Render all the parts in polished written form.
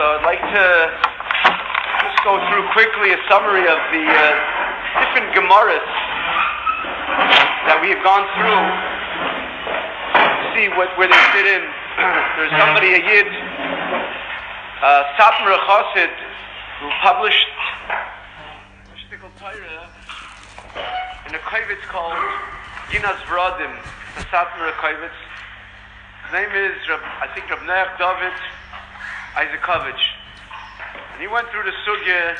I'd like to just go through quickly a summary of the different gemoros that we have gone through to see where they fit in. There's somebody, a Yid, Satmar Chassid, who published a shtickle Torah in a kovetz called Ginas Vradim, the Satmar kovetz. His name is, I think, Rab Noach David Isakovich. And he went through the sugya,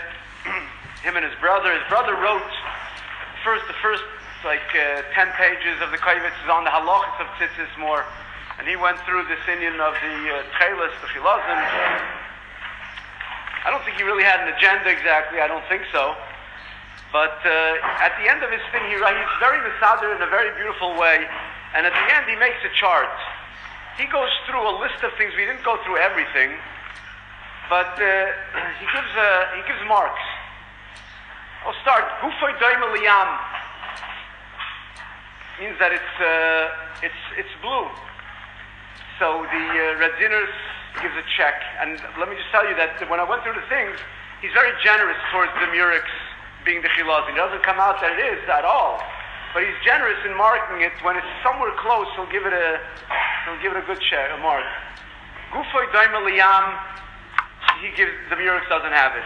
him and his brother. His brother wrote the first 10 pages of the kovetz is on the halachas of tzitzis more. And he went through this Indian of the Techeles, the Chilazim. I don't think he really had an agenda exactly, I don't think so. But at the end of his thing, he's very mesader in a very beautiful way. And at the end, he makes a chart. He goes through a list of things. We didn't go through everything. But he gives marks. I'll start. Gufay Daima Liyam means that it's blue. So the Radziners gives a check. And let me just tell you that when I went through the things, he's very generous towards the Murex being the Chilazim. It doesn't come out that it is at all. But he's generous in marking it. When it's somewhere close, he'll give it a good check, a mark. Gufay Daima Liyam, the Murex doesn't have it.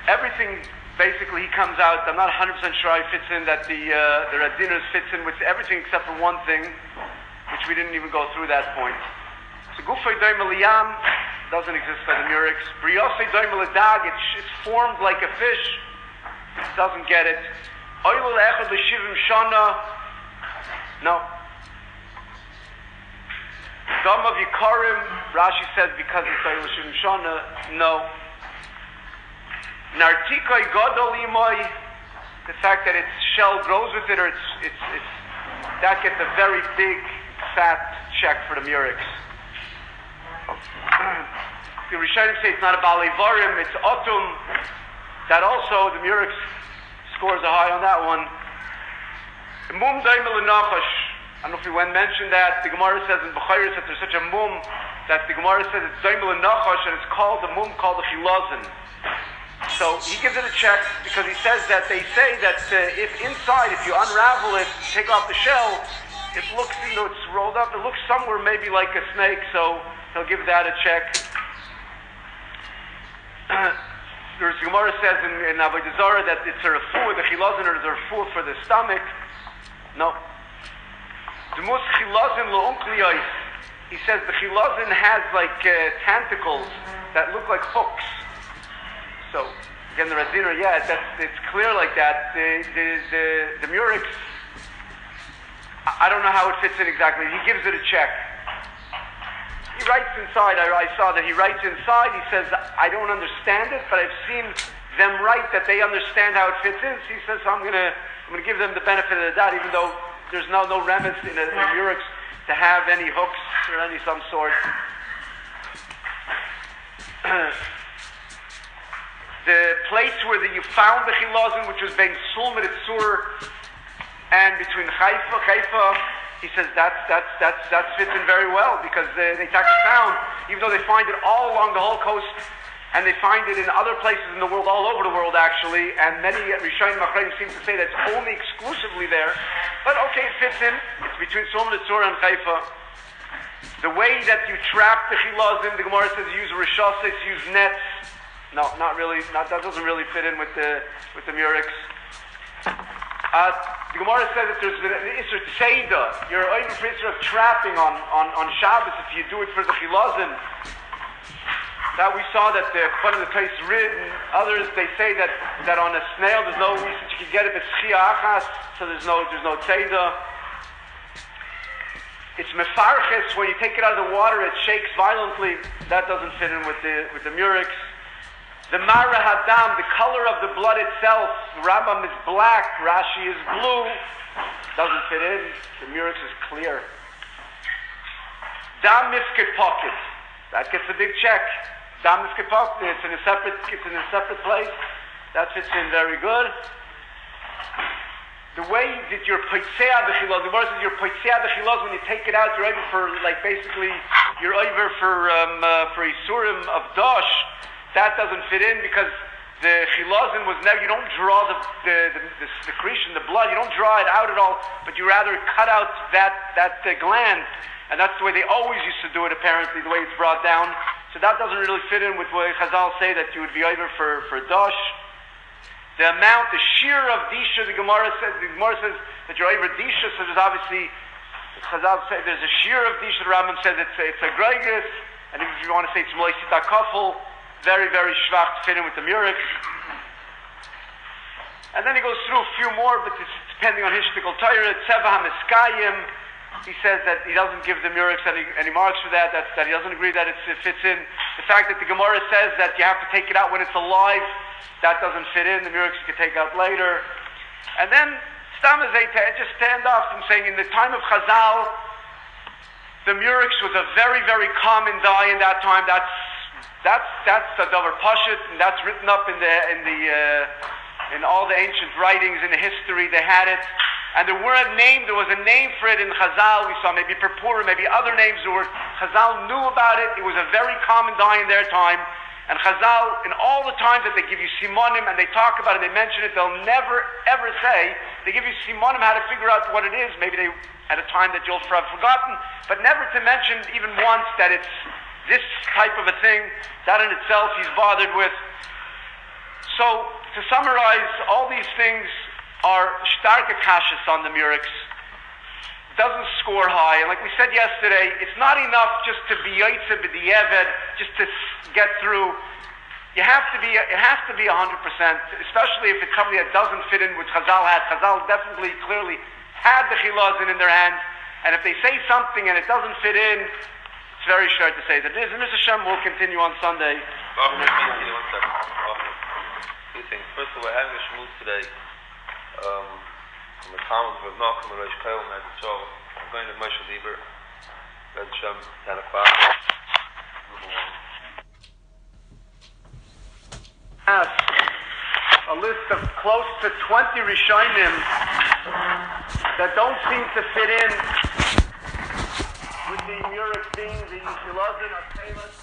Everything basically he comes out, I'm not 100% sure he fits in, that the Radziners fits in with everything except for one thing, which we didn't even go through that point. So Gufay Daima Liyam doesn't exist by the Murex. Briyosei Daima Ladag, it's formed like a fish, doesn't get it. Oil Echad L'Shivim Shana, no. Dam of Yikarim, Rashi says because it's Oil L'Shivim Shana, no. Nartikai Gadol Imoy, the fact that its shell grows with it, or it's that gets a very big, fat check for the Murex. The Rishonim say it's not a Balei Varim, it's Otum. That also, the Murex scores a high on that one. Mum Daimel Nachash. I don't know if we went mentioned that. The Gemara says in Bechayris that there's such a mum that the Gemara says it's Daimel Nachash, and it's called the mum called the Chilazin. So he gives it a check because he says that they say that if inside, if you unravel it, take off the shell, it looks, it's rolled up, it looks somewhere maybe like a snake, so he'll give that a check. There's Gemara says in Avodah Zarah that it's a refuah, the chilazin is a refuah for the stomach. No. The most chilazin lo'unkliyos. He says the chilazin has like tentacles that look like hooks. So again, the Radziner, it's clear like that. The Murex, I don't know how it fits in exactly. He gives it a check. He writes inside, I saw that he writes inside, he says, I don't understand it, but I've seen them write that they understand how it fits in. So he says, so I'm gonna give them the benefit of the doubt, even though there's no remnants in a Murex to have any hooks or any some sort. The place where you found the Chilazim, which was being Sulmit Sur and between Haifa, he says that fits in very well because they actually found, even though they find it all along the whole coast, and they find it in other places in the world, all over the world actually, and many Rishonim Achraim seem to say that it's only exclusively there. But okay, it fits in. It's between Sulmit Sur and Haifa. The way that you trap the Chilazim, the Gemara says you use rishasses, use nets. No, not really. That doesn't really fit in with the Murex. The Gemara says that there's the Isser Tzeda. You're over for Isser of trapping on Shabbos if you do it for the Chilazim. That we saw that the Chon of the Tais Rid and others, they say that on a snail there's no reason you can get it, but Schia Achas, so there's no Tzeda. It's Mefarches, when you take it out of the water it shakes violently. That doesn't fit in with the Murex. The Mara Hadam, the color of the blood itself, the Rambam is black, Rashi is blue, doesn't fit in. The Murex is clear. Dam Mifket Pocket, that gets a big check. Dam Mifket Pocket, it's in a separate place. That fits in very good. the way that you're poitzea b'chilaz, the Gemara says you're poitzea b'chilaz when you take it out, you're over for, like, basically, you're over for isurim of dosh. That doesn't fit in because the chilazin was never, you don't draw the secretion, the blood, you don't draw it out at all, but you rather cut out that gland, and that's the way they always used to do it, apparently, the way it's brought down. So that doesn't really fit in with what Chazal say that you would be over for dosh. The amount, the shear of disha, the Gemara says that you're over disha, so there's obviously, Chazal say there's a shear of disha, the Rambam says it's a greigris, and if you want to say it's moisita kafel, very, very shvach to fit in with the murex. And then he goes through a few more, but it's depending on Hishtikal Torah, Tseva HaMiskayim, he says that he doesn't give the murex any marks for that he doesn't agree that it fits in. The fact that the Gemara says that you have to take it out when it's alive, that doesn't fit in. The murex you can take out later. And then, Stam just stand off from saying in the time of Chazal, the murex was a very, very common dye in that time. That's the Dover Pashut, and that's written up in all the ancient writings in the history. They had it, and there was a name for it in Chazal. We saw maybe Purpura, maybe other names. Chazal knew about it. It was a very common dye in their time. And Chazal, in all the times that they give you simonim and they talk about it, they mention it, they'll never ever say, they give you simonim how to figure out what it is. Maybe they at a time that you'll have forgotten, but never to mention even once that it's this type of a thing. That in itself he's bothered with. So, to summarize, all these things are starke kashas on the murex. Doesn't score high, and like we said yesterday, it's not enough just to be yaitze b'di'evet, just to get through. It has to be 100%, especially if it's something that doesn't fit in with Chazal had. Chazal definitely, clearly had the chilazin in their hands, and if they say something and it doesn't fit in, it's very short to say that it is. And Mr. Shem will continue on Sunday. One second. Two things. First of all, we're having a shmuz today. From the Talmud of Malcolm and Rosh Koyel at the show. I'm going to Moshe Lieber. Red Shem, 10 o'clock. A list of close to 20 Rishonim that don't seem to fit in with the murex being the Shilazin or Techeles.